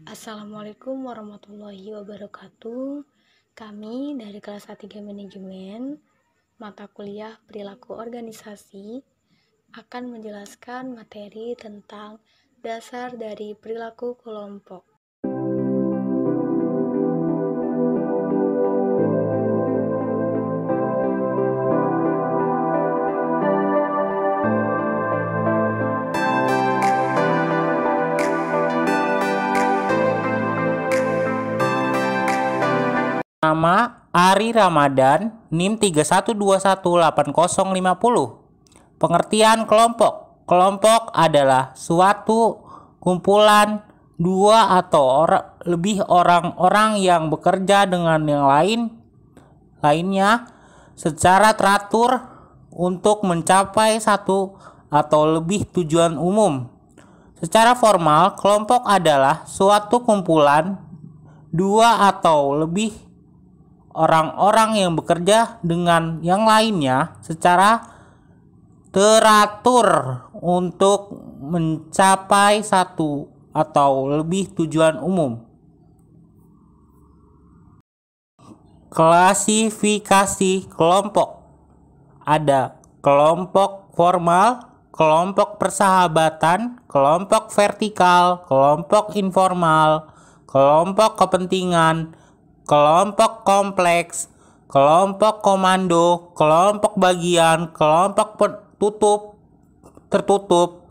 Assalamualaikum warahmatullahi wabarakatuh. Kami dari kelas A3 Manajemen, mata kuliah Perilaku Organisasi, akan menjelaskan materi tentang dasar dari perilaku kelompok. Nama Ari Ramadan, NIM 31218050. Pengertian kelompok. Kelompok adalah suatu kumpulan dua atau lebih orang-orang yang bekerja dengan yang lainnya secara teratur untuk mencapai satu atau lebih tujuan umum. Secara formal, kelompok adalah suatu kumpulan dua atau lebih orang-orang yang bekerja dengan yang lainnya secara teratur untuk mencapai satu atau lebih tujuan umum. Klasifikasi kelompok. Ada kelompok formal, kelompok persahabatan, kelompok vertikal, kelompok informal, kelompok kepentingan, kelompok kompleks, kelompok komando, kelompok bagian, kelompok tertutup,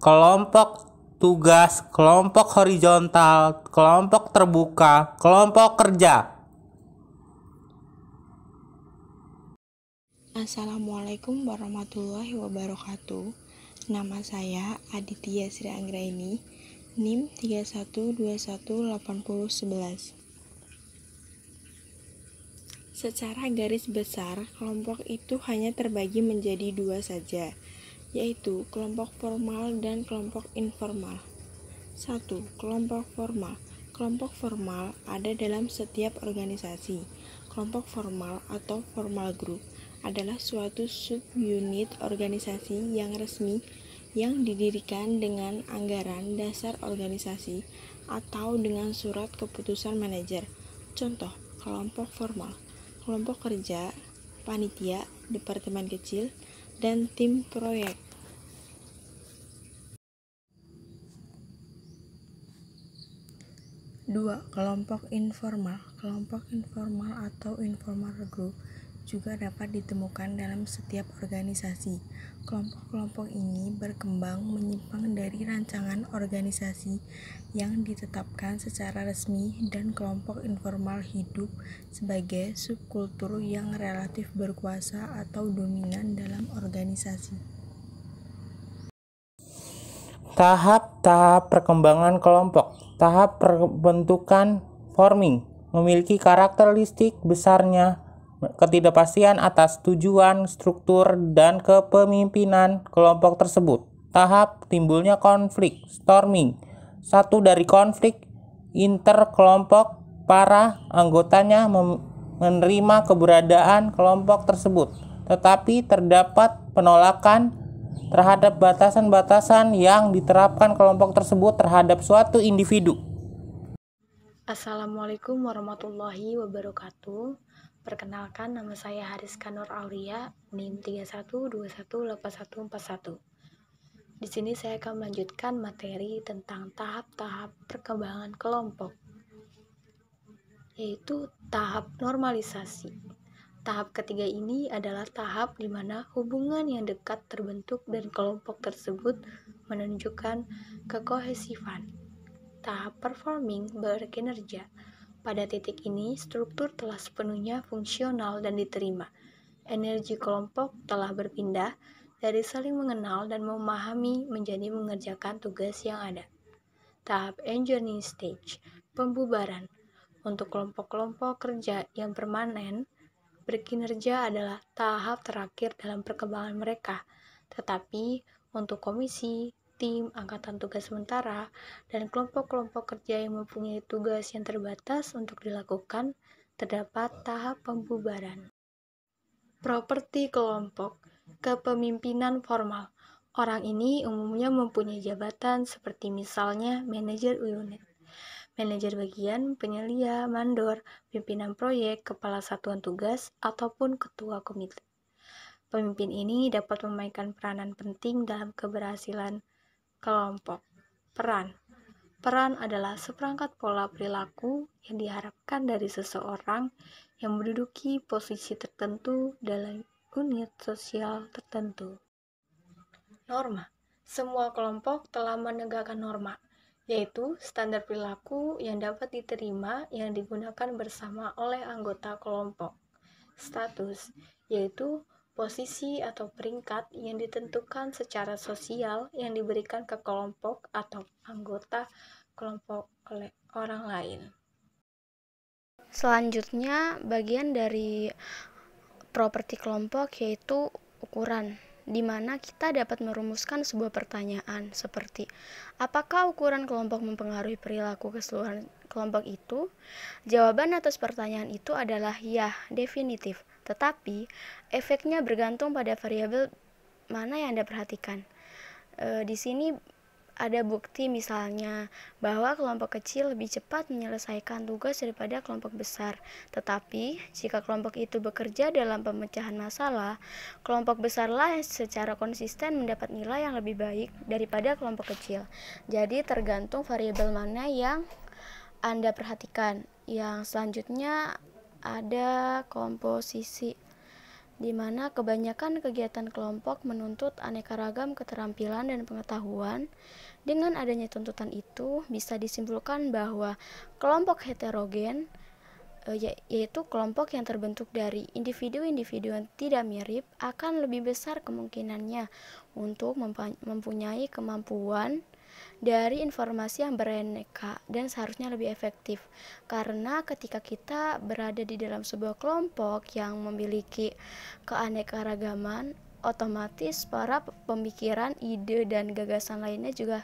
kelompok tugas, kelompok horizontal, kelompok terbuka, kelompok kerja. Assalamualaikum warahmatullahi wabarakatuh. Nama saya Aditya Sri Anggraini, NIM 31218011. Secara garis besar, kelompok itu hanya terbagi menjadi dua saja, yaitu kelompok formal dan kelompok informal. 1. Kelompok formal. Kelompok formal ada dalam setiap organisasi. Kelompok formal atau formal group adalah suatu subunit organisasi yang resmi yang didirikan dengan anggaran dasar organisasi atau dengan surat keputusan manajer. Contoh, kelompok formal: kelompok kerja, panitia, departemen kecil, dan tim proyek. 2. Kelompok informal. Kelompok informal atau informal group juga dapat ditemukan dalam setiap organisasi. Kelompok-kelompok ini berkembang menyimpang dari rancangan organisasi yang ditetapkan secara resmi, dan kelompok informal hidup sebagai subkultur yang relatif berkuasa atau dominan dalam organisasi. Tahap-tahap perkembangan kelompok. Tahap perbentukan forming memiliki karakteristik besarnya ketidakpastian atas tujuan, struktur, dan kepemimpinan kelompok tersebut. Tahap timbulnya konflik, storming. Satu dari konflik interkelompok, para anggotanya menerima keberadaan kelompok tersebut, tetapi terdapat penolakan terhadap batasan-batasan yang diterapkan kelompok tersebut terhadap suatu individu. Assalamualaikum warahmatullahi wabarakatuh. Perkenalkan, nama saya Hariska Nur Aulia, NIM 31218141. Di sini saya akan melanjutkan materi tentang tahap-tahap perkembangan kelompok, yaitu tahap normalisasi. Tahap ketiga ini adalah tahap di mana hubungan yang dekat terbentuk dan kelompok tersebut menunjukkan kekohesifan. Tahap performing berkinerja. Pada titik ini, struktur telah sepenuhnya fungsional dan diterima. Energi kelompok telah berpindah dari saling mengenal dan memahami menjadi mengerjakan tugas yang ada. Tahap engineering stage, pembubaran. Untuk kelompok-kelompok kerja yang permanen, berkinerja adalah tahap terakhir dalam perkembangan mereka. Tetapi untuk komisi, tim, angkatan tugas sementara, dan kelompok-kelompok kerja yang mempunyai tugas yang terbatas untuk dilakukan, terdapat tahap pembubaran. Properti kelompok. Kepemimpinan formal. Orang ini umumnya mempunyai jabatan seperti misalnya manajer unit. manajer bagian, penyelia, mandor, pimpinan proyek, kepala satuan tugas, ataupun ketua komite. Pemimpin ini dapat memainkan peranan penting dalam keberhasilan kelompok. Peran adalah seperangkat pola perilaku yang diharapkan dari seseorang yang menduduki posisi tertentu dalam unit sosial tertentu. Norma. Semua kelompok telah menegakkan norma, yaitu standar perilaku yang dapat diterima yang digunakan bersama oleh anggota kelompok. Status, yaitu posisi atau peringkat yang ditentukan secara sosial yang diberikan ke kelompok atau anggota kelompok oleh orang lain. Selanjutnya, bagian dari properti kelompok yaitu ukuran, di mana kita dapat merumuskan sebuah pertanyaan seperti apakah ukuran kelompok mempengaruhi perilaku keseluruhan kelompok itu? Jawaban atas pertanyaan itu adalah ya, definitif. Tetapi efeknya bergantung pada variabel mana yang Anda perhatikan. Di sini ada bukti misalnya bahwa kelompok kecil lebih cepat menyelesaikan tugas daripada kelompok besar. Tetapi jika kelompok itu bekerja dalam pemecahan masalah, kelompok besarlah yang secara konsisten mendapat nilai yang lebih baik daripada kelompok kecil. Jadi tergantung variabel mana yang Anda perhatikan. Yang selanjutnya ada komposisi, di mana kebanyakan kegiatan kelompok menuntut aneka ragam keterampilan dan pengetahuan. Dengan adanya tuntutan itu, bisa disimpulkan bahwa kelompok heterogen, yaitu kelompok yang terbentuk dari individu-individu yang tidak mirip, akan lebih besar kemungkinannya untuk mempunyai kemampuan dari informasi yang beraneka dan seharusnya lebih efektif. Karena ketika kita berada di dalam sebuah kelompok yang memiliki keanekaragaman, otomatis para pemikiran, ide, dan gagasan lainnya juga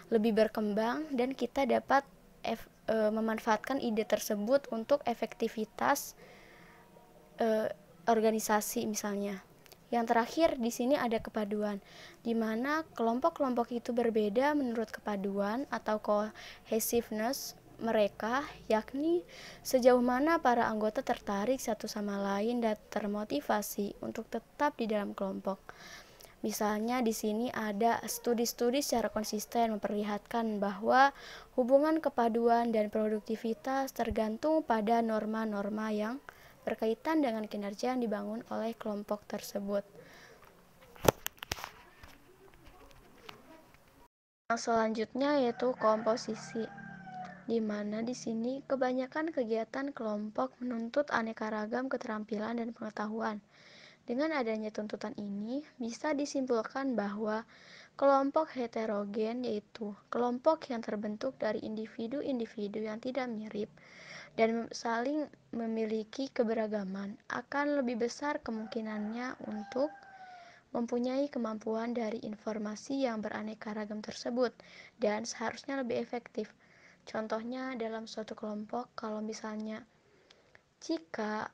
lebih berkembang dan kita dapat memanfaatkan ide tersebut untuk efektivitas organisasi misalnya. Yang terakhir di sini ada kepaduan, di mana kelompok-kelompok itu berbeda menurut kepaduan atau cohesiveness mereka, yakni sejauh mana para anggota tertarik satu sama lain dan termotivasi untuk tetap di dalam kelompok. Misalnya di sini ada studi-studi secara konsisten memperlihatkan bahwa hubungan kepaduan dan produktivitas tergantung pada norma-norma yang berkaitan dengan kinerja yang dibangun oleh kelompok tersebut. Yang selanjutnya yaitu komposisi, di mana di sini kebanyakan kegiatan kelompok menuntut aneka ragam keterampilan dan pengetahuan. Dengan adanya tuntutan ini, bisa disimpulkan bahwa kelompok heterogen yaitu kelompok yang terbentuk dari individu-individu yang tidak mirip dan saling memiliki keberagaman akan lebih besar kemungkinannya untuk mempunyai kemampuan dari informasi yang beraneka ragam tersebut dan seharusnya lebih efektif. Contohnya dalam suatu kelompok, kalau misalnya jika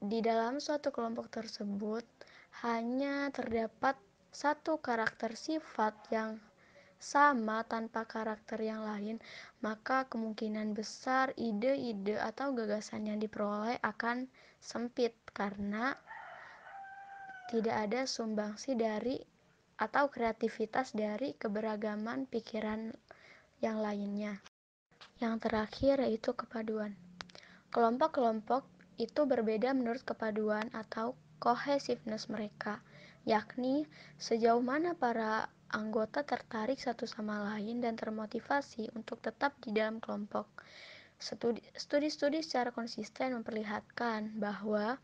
di dalam suatu kelompok tersebut hanya terdapat satu karakter sifat yang sama tanpa karakter yang lain, maka kemungkinan besar ide-ide atau gagasan yang diperoleh akan sempit karena tidak ada sumbangsi dari atau kreativitas dari keberagaman pikiran yang lainnya. Yang terakhir yaitu kepaduan. Kelompok-kelompok itu berbeda menurut kepaduan atau cohesiveness mereka, yakni sejauh mana para anggota tertarik satu sama lain dan termotivasi untuk tetap di dalam kelompok. Studi-studi secara konsisten memperlihatkan bahwa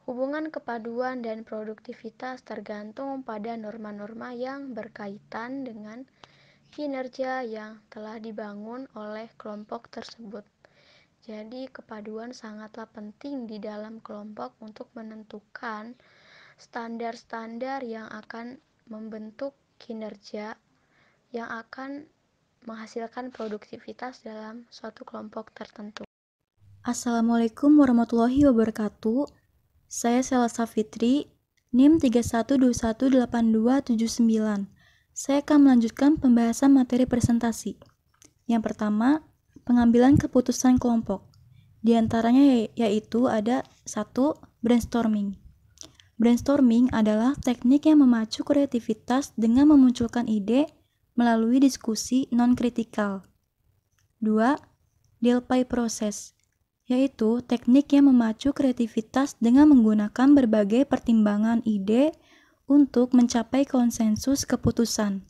hubungan kepaduan dan produktivitas tergantung pada norma-norma yang berkaitan dengan kinerja yang telah dibangun oleh kelompok tersebut. Jadi kepaduan sangatlah penting di dalam kelompok untuk menentukan standar-standar yang akan membentuk kinerja yang akan menghasilkan produktivitas dalam suatu kelompok tertentu. Assalamualaikum warahmatullahi wabarakatuh. Saya Selasa Fitri, NIM 31218279. Saya akan melanjutkan pembahasan materi presentasi. Yang pertama, pengambilan keputusan kelompok. Di antaranya yaitu ada 1. Brainstorming. Brainstorming adalah teknik yang memacu kreativitas dengan memunculkan ide melalui diskusi non-kritikal. 2. Delphi process, yaitu teknik yang memacu kreativitas dengan menggunakan berbagai pertimbangan ide untuk mencapai konsensus keputusan.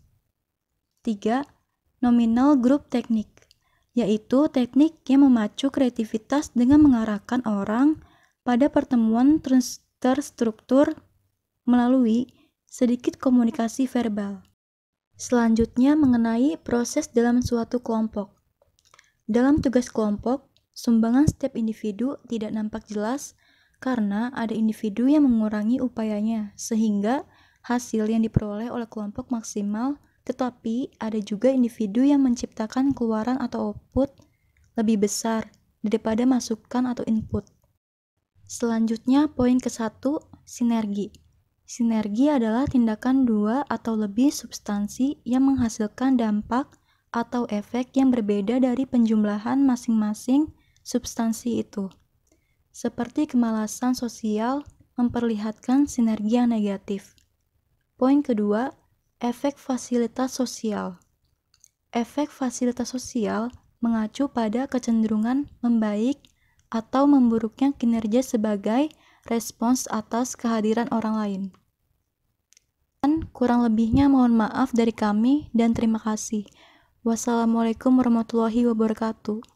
3. Nominal group technique, yaitu teknik yang memacu kreativitas dengan mengarahkan orang pada pertemuan terstruktur melalui sedikit komunikasi verbal. Selanjutnya mengenai proses dalam suatu kelompok. Dalam tugas kelompok, sumbangan setiap individu tidak nampak jelas karena ada individu yang mengurangi upayanya sehingga hasil yang diperoleh oleh kelompok maksimal, tetapi ada juga individu yang menciptakan keluaran atau output lebih besar daripada masukan atau input. Selanjutnya poin ke-1, sinergi. Sinergi adalah tindakan dua atau lebih substansi yang menghasilkan dampak atau efek yang berbeda dari penjumlahan masing-masing substansi itu. Seperti kemalasan sosial memperlihatkan sinergi yang negatif. Poin kedua, efek fasilitas sosial. Efek fasilitas sosial mengacu pada kecenderungan membaik atau memburuknya kinerja sebagai respons atas kehadiran orang lain. Dan kurang lebihnya mohon maaf dari kami dan terima kasih. Wassalamualaikum warahmatullahi wabarakatuh.